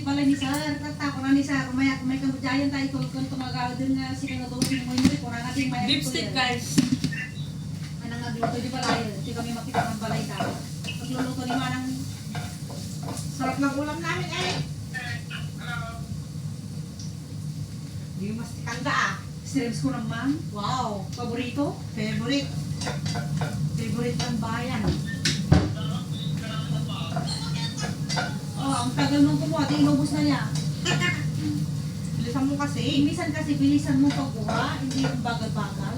di balay ni Sir. Tata ko na ni Sir. Kumaya kumay kamudyayan tayo tulkon tumagaw din nga si kanagawin ni Moy. Kung natin maya. Lipstick guys. Anang nagluto di balay. Hindi kami makita ng balay tayo. Pagluluto ni Manang. Sarap ng ulam namin eh. Hindi mo mastikanda ah. Shrimps ko naman. Wow. Paborito. Favorite. Favorite ng bayan. Oh, ang tagal nung kumuha. Di inubos na niya. Bilisan mo kasi. Minsan kasi bilisan mo pagkuha. Hindi yung bagal-bagal.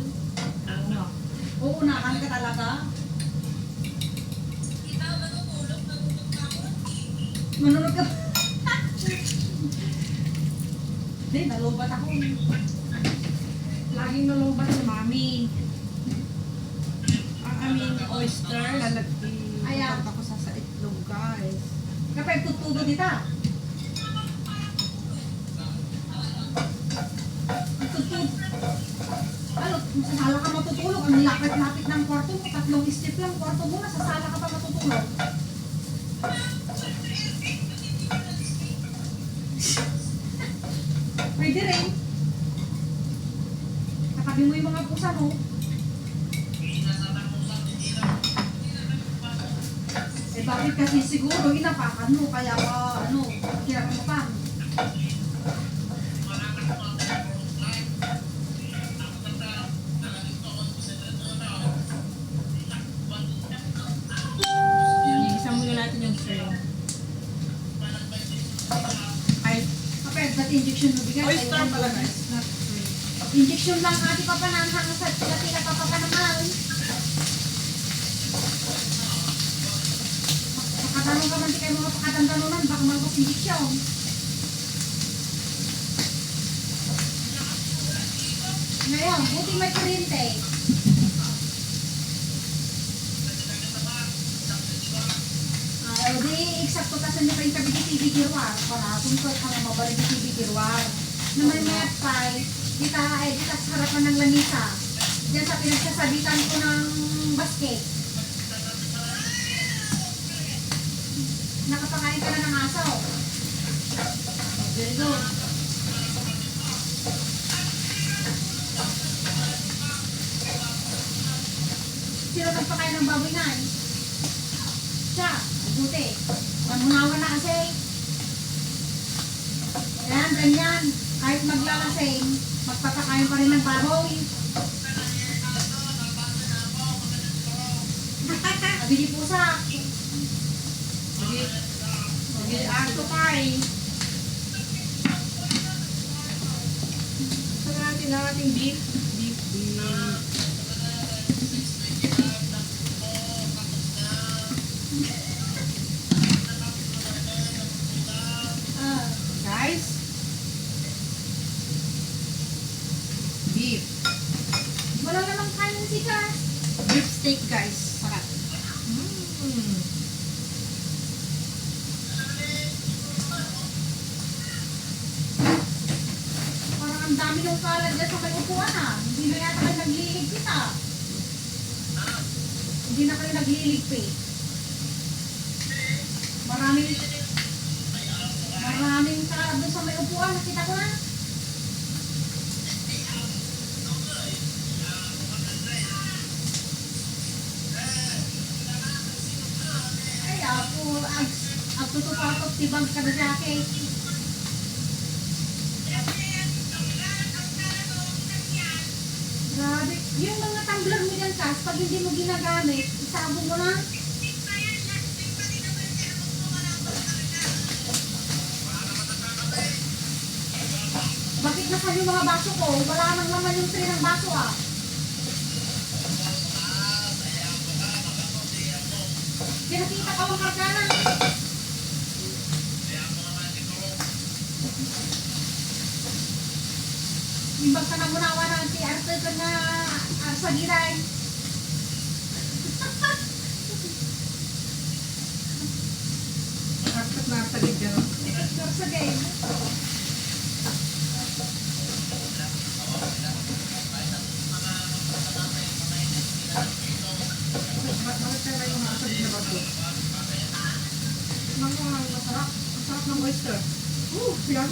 Oo nga. Uunahan ka talaga. Manunod ka. Hindi, nalubat ako. Laging nalubat si Mami. Ang aming oyster. Ayan. Ako sa itlog guys. Kapag tutudo dita. Tutud. Ano, sa sala ka matutulog. Ang lapit-lapit ng kwarto mo. 3 step lang kwarto mo. Sa sala ka pa matutulog. Pwede rin. Katabi mo yung mga pusa mo. Eh bakit kasi siguro inapakan mo kaya kirapan mo pa. Isa muna natin yung shrimp. Ay, Kapag that injection mo bigyan. oyster pala guys. Not shrimp. Injection lang ati pa hanggang sa tila pa naman. Makatanong ka man di kayo mga pakatantanunan baka magos injection. Ngayon, buti may kuryente. O di, eksakto kasi nyo pa yung tabi di TV girwar. Para kung ko ka mabalik di TV girwar. Na may mayat pa, dita sa harapan ng lamisa. Diyan sa pinagsasabitan ko ng basket. Nakapakain ka na ng aso. Very good. Sino nagpakain ng baboy na? Siya. Buti. Mamunawan na kasi. Ayan, ganyan. Kahit maglalasing, magpapakain pa rin ng baboy. Nabili pusa. Sige, aso pa eh. Saan natin ang ating beef? Beef. Guys. Beef. Wala namang kanin si Cass. Beef steak guys. Sarap. Parang ang dami yung kalat dyan sa may upuan ah. Hindi na yata kayo naglilig kita. Hindi na kayo naglilig pa eh. Maraming kalat doon sa may upuan. Nakita ko na. Ay ako, agtutupatot tibag ka na jacket. Grabe. Yung mga tumbler mo dyan, Cass, pag hindi mo ginagamit, isabo mo na. Bakit nasan yung mga baso ko? Wala nang laman yung tray ng baso ah. Pinakita ka ang kargana. Imbag ka na munawa na si Arthur ka na sa giray. Harap na sa gid dyan. Sa game. Bakit kaya yung mga sabi na bato? Masarap. Masarap ng oyster. Yummy.